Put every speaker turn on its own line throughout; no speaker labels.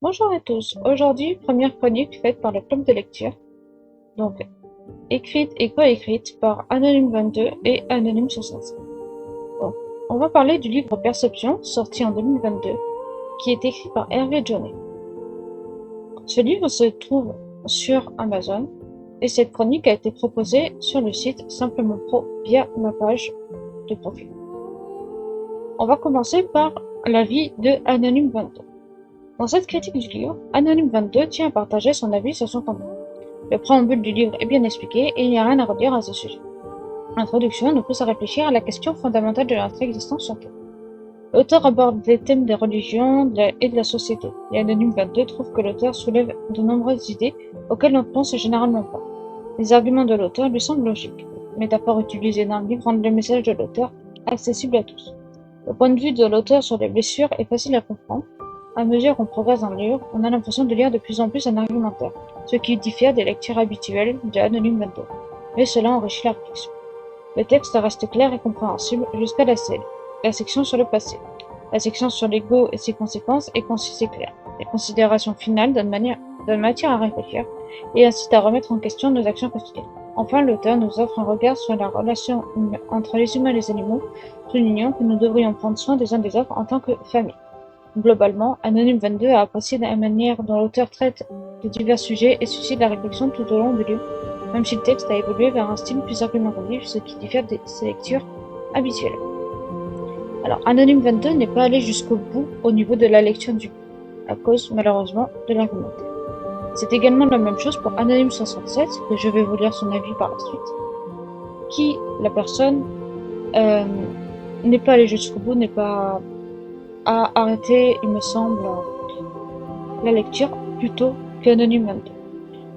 Bonjour à tous. Aujourd'hui, première chronique faite par le club de lecture, donc écrite et coécrite par Anonyme22 et Anonyme65. Bon, on va parler du livre Perception, sorti en 2022, qui est écrit par Hervé Jonnet. Ce livre se trouve sur Amazon et cette chronique a été proposée sur le site Simplement Pro via ma page de profil. On va commencer par l'avis de Anonyme22. Dans cette critique du livre, Anonyme22 tient à partager son avis sur son contenu. Le préambule du livre est bien expliqué et il n'y a rien à redire à ce sujet. L'introduction nous pousse à réfléchir à la question fondamentale de notre existence sur Terre. L'auteur aborde les thèmes des religions et de la société, et Anonyme22 trouve que l'auteur soulève de nombreuses idées auxquelles on ne pense généralement pas. Les arguments de l'auteur lui semblent logiques. Les métaphores utilisées dans le livre rendent le message de l'auteur accessible à tous. Le point de vue de l'auteur sur les blessures est facile à comprendre. À mesure qu'on progresse dans le livre, on a l'impression de lire de plus en plus un argumentaire, ce qui diffère des lectures habituelles de Anonyme22, mais cela enrichit la réflexion. Le texte reste clair et compréhensible jusqu'à la section sur le passé. La section sur l'ego et ses conséquences est concise et claire. Les considérations finales donnent matière à réfléchir et incitent à remettre en question nos actions quotidiennes. Enfin, l'auteur nous offre un regard sur la relation entre les humains et les animaux, soulignant que nous devrions prendre soin des uns des autres en tant que famille. Globalement, Anonyme22 a apprécié la manière dont l'auteur traite de divers sujets et suscite la réflexion tout au long du livre, même si le texte a évolué vers un style plus argumentatif, ce qui diffère de ses lectures habituelles. Alors, Anonyme22 n'est pas allé jusqu'au bout au niveau de la lecture du livre, à cause, malheureusement, de l'argumentaire. C'est également la même chose pour Anonyme67, que je vais vous lire son avis par la suite, qui, la personne, n'est pas allé jusqu'au bout, a arrêté, il me semble, la lecture plutôt qu'Anonyme22.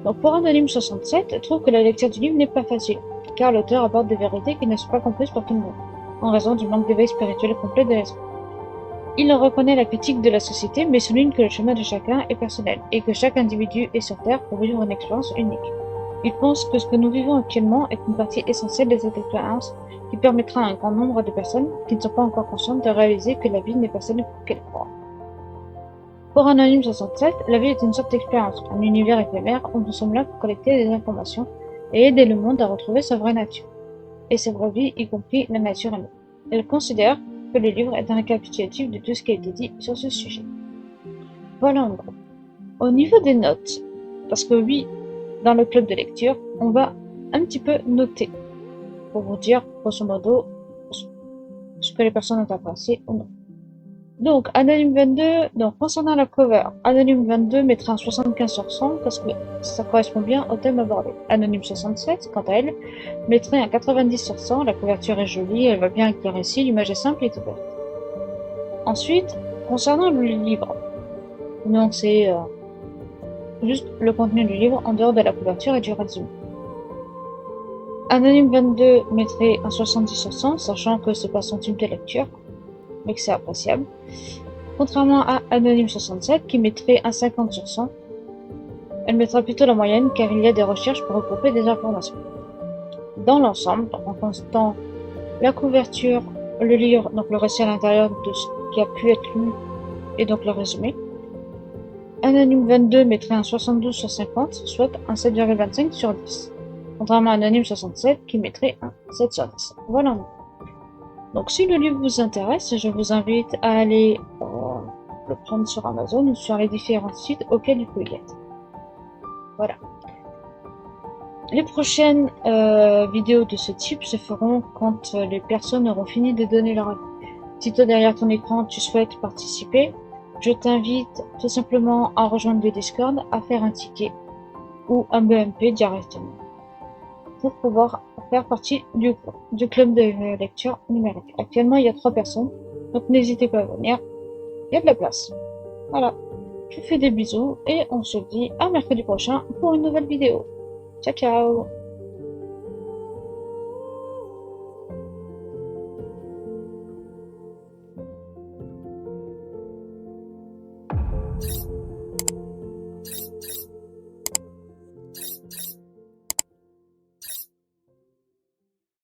Donc pour Anonyme67, je trouve que la lecture du livre n'est pas facile, car l'auteur aborde des vérités qui ne sont pas comprises par tout le monde, en raison du manque d'éveil spirituel complet de l'esprit. Il reconnaît la critique de la société, mais souligne que le chemin de chacun est personnel, et que chaque individu est sur Terre pour vivre une expérience unique. Il pense que ce que nous vivons actuellement est une partie essentielle de cette expérience, qui permettra à un grand nombre de personnes qui ne sont pas encore conscientes de réaliser que la vie n'est pas celle qu'elles croient. Pour Anonyme67, la vie est une sorte d'expérience, un univers éphémère où nous sommes là pour collecter des informations et aider le monde à retrouver sa vraie nature, et sa vraie vie, y compris la nature elle-même. Elle considère que le livre est un récapitulatif de tout ce qui a été dit sur ce sujet. Voilà en gros. Au niveau des notes, parce que oui, dans le club de lecture, on va un petit peu noter, pour vous dire, grosso modo, ce que les personnes ont apprécié ou non. Donc, Anonyme22, concernant la cover, Anonyme22 mettra un 75 sur 100 parce que ça correspond bien au thème abordé. Anonyme67, quant à elle, mettrait un 90 sur 100, la couverture est jolie, elle va bien avec le récit, l'image est simple et tout verte. Ensuite, concernant le livre, donc c'est juste le contenu du livre en dehors de la couverture et du résumé. Anonyme22 mettrait un 70 sur 100, sachant que c'est pas son type de lecture, mais que c'est appréciable. Contrairement à Anonyme67 qui mettrait un 50 sur 100, elle mettra plutôt la moyenne car il y a des recherches pour regrouper des informations. Dans l'ensemble, en constant la couverture, le livre, donc le récit à l'intérieur de ce qui a pu être lu et donc le résumé, Anonyme22 mettrait un 72 sur 50, soit un 7,25 sur 10. Contrairement à Anonyme67 qui mettrait un 7 sur 10. Voilà. Donc si le livre vous intéresse, je vous invite à aller le prendre sur Amazon ou sur les différents sites auxquels il peut y être. Voilà. Les prochaines vidéos de ce type se feront quand les personnes auront fini de donner leur avis. Si toi derrière ton écran tu souhaites participer, je t'invite tout simplement à rejoindre le Discord, à faire un ticket ou un BMP directement pour pouvoir faire partie du club de lecture numérique. Actuellement, il y a 3 personnes, donc n'hésitez pas à venir, il y a de la place. Voilà, je vous fais des bisous et on se dit à mercredi prochain pour une nouvelle vidéo. Ciao ciao.